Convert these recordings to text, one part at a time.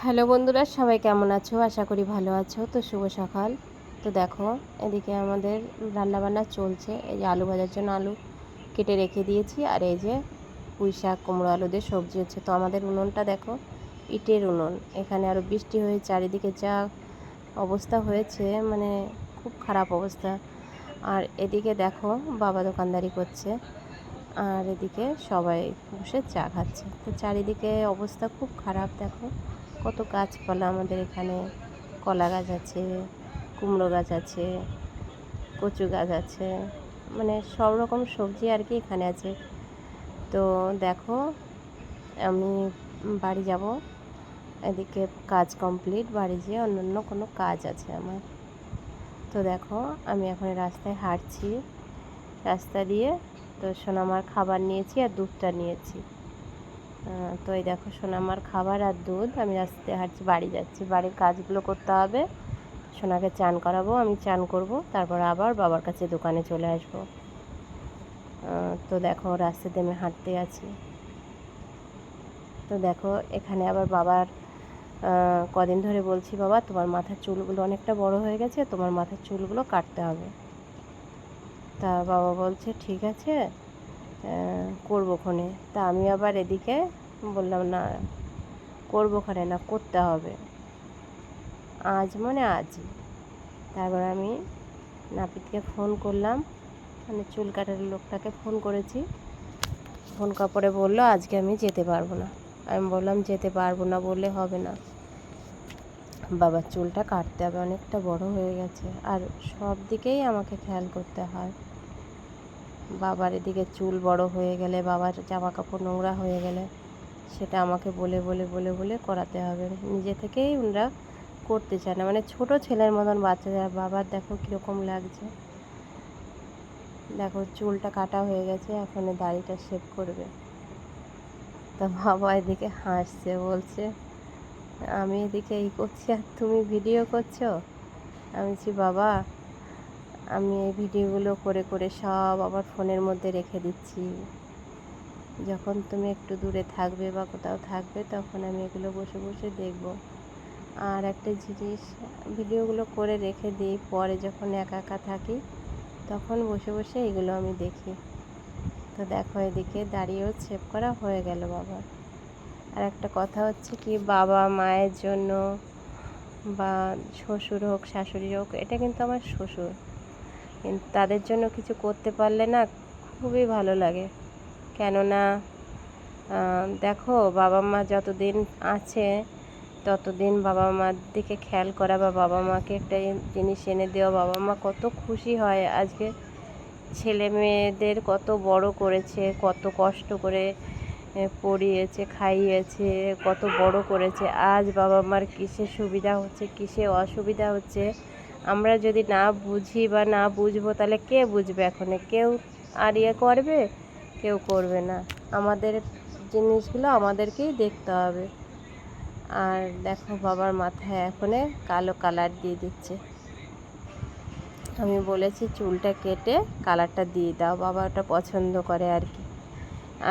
Hello বন্ধুরা, সবাই কেমন আছো? আশা করি ভালো আছো। তো শুভ সকাল। তো দেখো, এদিকে আমাদের রান্নাবান্না চলছে। এই যে আলু ভাজার জন্য আলু কেটে রেখে দিয়েছি, আর এই যে পুঁই শাক কুমড়ো আলু দিয়ে সবজি হচ্ছে। তো আমাদের উনুনটা দেখো, ইটের উনুন। এখানে আরও বৃষ্টি হয়ে চারিদিকে যা অবস্থা হয়েছে, মানে খুব খারাপ অবস্থা। আর এদিকে দেখো, বাবা দোকানদারি করছে, আর এদিকে সবাই বসে চা খাচ্ছে। তো চারিদিকে অবস্থা খুব খারাপ। দেখো কত গাছপালা আমাদের এখানে, কলা গাছ আছে, কুমড়ো গাছ আছে, কচু গাছ আছে, মানে সব রকম সবজি আর কি এখানে আছে। তো দেখো, আমি বাড়ি যাব, এদিকে কাজ কমপ্লিট, বাড়ি যেয়ে অন্যান্য কোনো কাজ আছে আমার। তো দেখো, আমি এখন রাস্তায় হাঁটছি, রাস্তা দিয়ে। তো সোনামার খাবার নিয়েছি আর দুধটা নিয়েছি। তো এই দেখো, সোনামার খাবার আর দুধ, আমি রাস্তায় হাঁটছি, বাড়ি যাচ্ছি। বাড়ির কাজগুলো করতে হবে, সোনাকে চান করাবো, আমি চান করব, তারপর আবার বাবার কাছে দোকানে চলে আসব। তো দেখো, রাস্তাতে আমি হাঁটতে আছি। তো দেখো, এখানে আবার বাবার কদিন ধরে বলছি, বাবা তোমার মাথার চুলগুলো অনেকটা বড় হয়ে গেছে, তোমার মাথার চুলগুলো কাটতে হবে। তা বাবা বলছে ঠিক আছে, করবো ক্ষণে। তা আমি আবার এদিকে বললাম, না করবো ক্ষণে না, করতে হবে, আজ মানে আজই। তারপর আমি নাপিতকে ফোন করলাম, মানে চুল কাটার লোকটাকে ফোন করেছি। ফোন করে বললো আজকে আমি যেতে পারবো না। আমি বললাম যেতে পারবো না বললে হবে না, বাবার চুলটা কাটতে হবে, অনেকটা বড় হয়ে গেছে, আর সব দিকেই আমাকে খেয়াল করতে হয়। বাবার এদিকে চুল বড় হয়ে গেলে, বাবার জামা কাপড় নোংরা হয়ে গেলে, সেটা আমাকে বলে বলে বলে বলে করাতে হবে। নিজে থেকেই ওনারা করতে চায় না, মানে ছোট ছেলের মতন বাচ্চা। বাবার দেখো কীরকম লাগছে, দেখো চুলটা কাটা হয়ে গেছে, এখন দাড়িটা শেভ করবে। তা বাবা এদিকে হাসছে, বলছে আমি এদিকে এই করছি আর তুমি ভিডিও করছো। আমি বলছি বাবা, আমি এই ভিডিওগুলো করে করে সব আবার ফোনের মধ্যে রেখে দিচ্ছি, যখন তুমি একটু দূরে থাকবে বা কোথাও থাকবে তখন আমি এগুলো বসে বসে দেখব। আর একটা জিনিস, ভিডিওগুলো করে রেখে দিই, পরে যখন একা একা থাকি তখন বসে বসে এগুলো আমি দেখি। তো দেখো, এদিকে দাড়িও শেভ করা হয়ে গেল বাবার। আর একটা কথা হচ্ছে কি, বাবা মায়ের জন্য বা শ্বশুর হোক শাশুড়ি হোক, এটা কিন্তু আমার শ্বশুর, কিন্তু তাদের জন্য কিছু করতে পারলে না খুবই ভালো লাগে। কেননা দেখো, বাবা মা যতদিন আছে ততদিন বাবা মার দিকে খেয়াল করা বা বাবা মাকে একটা জিনিস এনে দেওয়া, বাবা মা কত খুশি হয়। আজকে ছেলে মেয়েদের কত বড় করেছে, কত কষ্ট করে পড়িয়েছে, খাইয়েছে, কত বড় করেছে। আজ বাবা মার কিসে সুবিধা হচ্ছে, কিসে অসুবিধা হচ্ছে, আমরা যদি না বুঝি বা না বুঝবো, তাহলে কে বুঝবে? এখন কেউ আর করবে, কেউ করবে না। আমাদের জিনিসগুলো আমাদেরকেই দেখতে হবে। আর দেখো, বাবার মাথায় এখন কালো কালার দিয়ে দিচ্ছে। আমি বলেছি চুলটা কেটে কালারটা দিয়ে দাও, বাবা ওটা পছন্দ করে আর কি।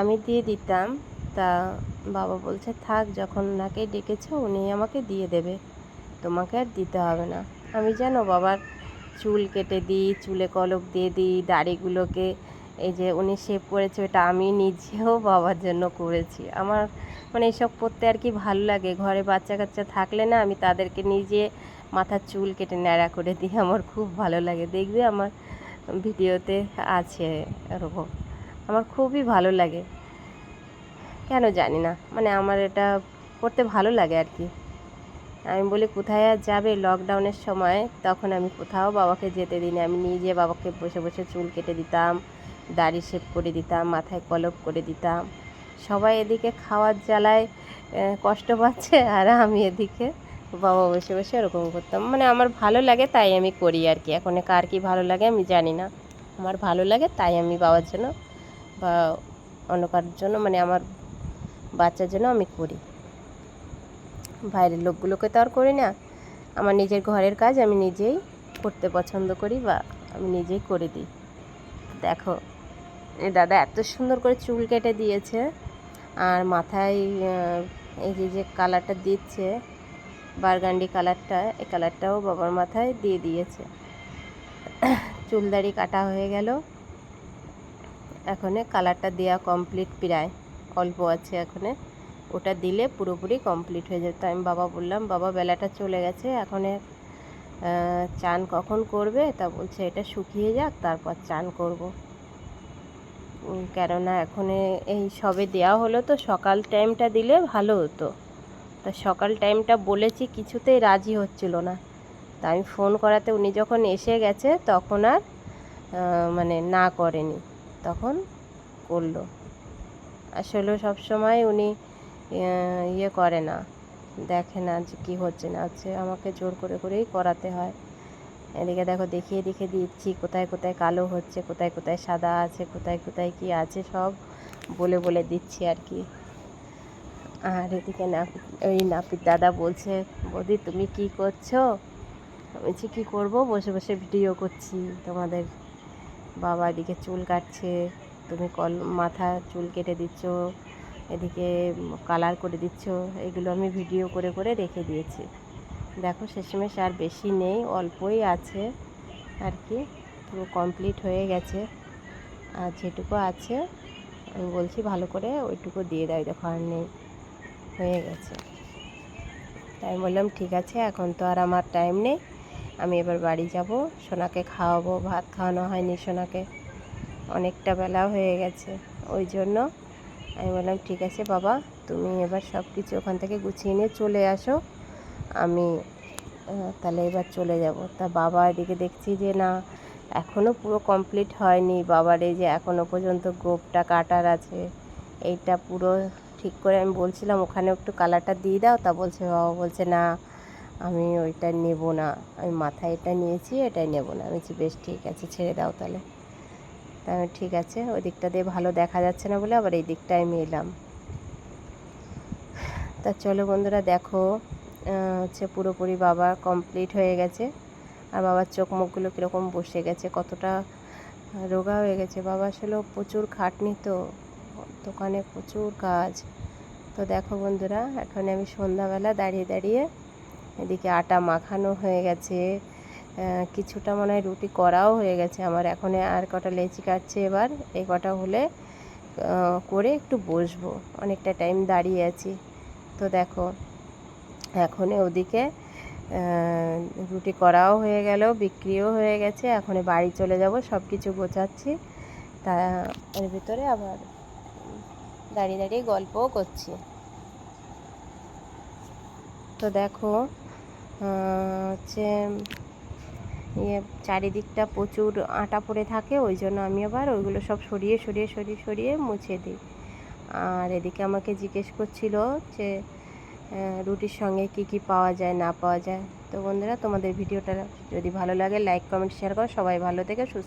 আমি দিয়ে দিতাম, তা বাবা বলছে থাক, যখন ওনাকে ডেকেছো উনি আমাকে দিয়ে দেবে, তোমাকে আর দিতে হবে না। আমি জানো বাবার চুল কেটে দিই, চুলে কলপ দিয়ে দিই, দাড়িগুলোকে এই যে উনি শেভ করেছে ওটা আমি নিজেও বাবার জন্য করেছি। আমার মানে এইসব করতে আর কি ভালো লাগে। ঘরে বাচ্চা কাচ্চা থাকলে না, আমি তাদেরকে নিজে মাথার চুল কেটে ন্যাড়া করে দিই, আমার খুব ভালো লাগে। দেখবে আমার ভিডিওতে আছে এরকম, আমার খুবই ভালো লাগে, কেন জানি না, মানে আমার এটা করতে ভালো লাগে আর কি। আমি বলি কোথায় আর যাবে, লকডাউনের সময় তখন আমি কোথাও বাবাকে যেতে দিইনি, আমি নিজে বাবাকে বসে বসে চুল কেটে দিতাম, দাড়ি শেভ করে দিতাম, মাথায় কলপ করে দিতাম। সবাই এদিকে খাওয়ার জ্বালায় কষ্ট পাচ্ছে, আর আমি এদিকে বাবা বসে বসে ওরকম করতাম। মানে আমার ভালো লাগে তাই আমি করি আর কি। এখন কার কী ভালো লাগে আমি জানি না, আমার ভালো লাগে তাই আমি বাবার জন্য বা অন্য কারোর জন্য, মানে আমার বাচ্চার জন্য আমি করি। বাইরের লোকগুলোকে তো আর করি না, আমার নিজের ঘরের কাজ আমি নিজেই করতে পছন্দ করি, বা আমি নিজেই করে দিই। দেখো, দাদা এত সুন্দর করে চুল কেটে দিয়েছে, আর মাথায় এই যে যে কালারটা দিচ্ছে, বারগান্ডি কালারটা, এই কালারটাও বাবার মাথায় দিয়ে দিয়েছে। চুলদাড়ি কাটা হয়ে গেল, এখনে কালারটা দেওয়া কমপ্লিট, প্রায় অল্প আছে এখনে, ওটা দিলে পুরোপুরি কমপ্লিট হয়ে যাবে। তো আমি বাবা বললাম, বাবা বেলাটা চলে গেছে, এখন চান কখন করবে? তা বলছে এটা শুকিয়ে যাক তারপর চান করব। কেননা এখন এই সবে দেওয়া হলো, তো সকাল টাইমটা দিলে ভালো হতো। তা সকাল টাইমটা বলেছি, কিছুতেই রাজি হচ্ছিল না। তা আমি ফোন করাতে উনি যখন এসে গেছে তখন আর মানে না করেনি, তখন করলো। আসলে সবসময় উনি ইয়ে করে না, দেখে না যে কী হচ্ছে না হচ্ছে, আমাকে জোর করে করেই করাতে হয়। এদিকে দেখো দেখিয়ে দেখিয়ে দিচ্ছি কোথায় কোথায় কালো হচ্ছে, কোথায় কোথায় সাদা আছে, কোথায় কোথায় কী আছে, সব বলে বলে দিচ্ছি আর কি। আর এদিকে ওই নাপিত দাদা বলছে, বৌদি তুমি কি করছো? আমি বলছি কী করবো, বসে বসে ভিডিও করছি তোমাদের। বাবা এদিকে চুল কাটছে, তুমি মাথা চুল কেটে দিচ্ছ, এদিকে কালার করে দিচ্ছ, এগুলো আমি ভিডিও করে করে রেখে দিয়েছি। দেখো শেষমেশ আর বেশি নেই, অল্পই আছে আর কি, পুরো কমপ্লিট হয়ে গেছে। আর যেটুকু আছে আমি বলছি ভালো করে ওইটুকু দিয়ে দাও, দেখো আর নেই, হয়ে গেছে। তাই বললাম ঠিক আছে, এখন তো আর আমার টাইম নেই, আমি এবার বাড়ি যাব, সোনাকে খাওয়াবো, ভাত খাওয়ানো হয়নি সোনাকে, অনেকটা বেলা হয়ে গেছে। ওই জন্য আমি বললাম ঠিক আছে বাবা, তুমি এবার সব কিছু ওখান থেকে গুছিয়ে নিয়ে চলে আসো, আমি তাহলে এবার চলে যাব। তা বাবা এদিকে দেখছি যে না, এখনও পুরো কমপ্লিট হয়নি বাবার, এই যে এখনও পর্যন্ত গোঁফটা কাটার আছে, এইটা পুরো ঠিক করে আমি বলছিলাম ওখানে একটু কালারটা দিয়ে দাও, তা বলছে, বাবা বলছে না আমি ওইটা নেব না, আমি মাথায় এটা নিয়েছি, এটাই নেব না। আমি বলছি বেশ ঠিক আছে, ছেড়ে দাও তাহলে। তা আমি ঠিক আছে, ওই দিকটা দিয়ে ভালো দেখা যাচ্ছে না বলে আবার এই দিকটায় আমি এলাম। তা চলো বন্ধুরা দেখো, হচ্ছে পুরোপুরি বাবা কমপ্লিট হয়ে গেছে। আর বাবার চোখ মুখগুলো কীরকম বসে গেছে, কতটা রোগা হয়ে গেছে। বাবা আসলে প্রচুর খাটনি, তো দোকানে প্রচুর কাজ। তো দেখো বন্ধুরা, এখন আমি সন্ধ্যাবেলা দাঁড়িয়ে দাঁড়িয়ে এদিকে আটা মাখানো হয়ে গেছে, কিছুটা মনে হয় রুটি করাও হয়ে গেছে আমার। এখন আর কটা লেচি কাটছে, এবার এই কটা হলে করে একটু বসবো, অনেকটা টাইম দাঁড়িয়ে আছি। তো দেখো এখন ওদিকে রুটি করাও হয়ে গেল, বিক্রিও হয়ে গেছে, এখন বাড়ি চলে যাব, সব কিছু গোছাচ্ছি। তা এর ভিতরে আবার দাঁড়িয়ে দাঁড়িয়ে গল্পও করছি। তো দেখো হচ্ছে চারিদিকটা প্রচুর আটা পড়ে থাকে, ওই জন্য আমি আবার ওইগুলো সব সরিয়ে সরিয়ে সরিয়ে সরিয়ে মুছে দিই। আর এদিকে আমাকে জিজ্ঞেস করছিল যে রুটির সঙ্গে কি কি পাওয়া যায় না পাওয়া যায়। তো বন্ধুরা, তোমাদের ভিডিওটা যদি ভালো লাগে লাইক কমেন্ট শেয়ার করো, সবাই ভালো থেকে সুস্থ।